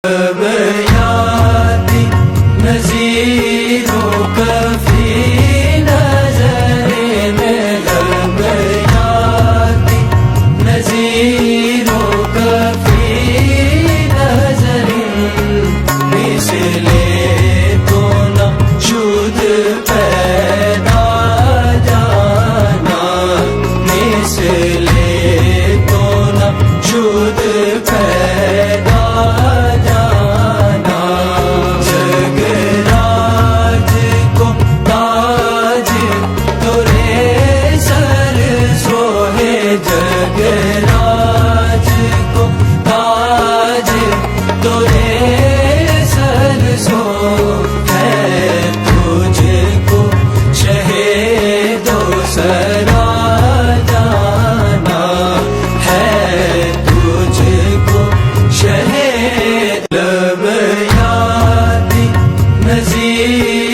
یادی نظیروں کفی نظر میں لب یادی نظیروں کفی نظر مثل تو نہ شد پیدا جانا مثل تو نہ شد پیدا جگراج کو تاج تورے سر سو ہے تجھ کو شہید و سرا جانا ہے تجھ کو شہید لب یادی نظیر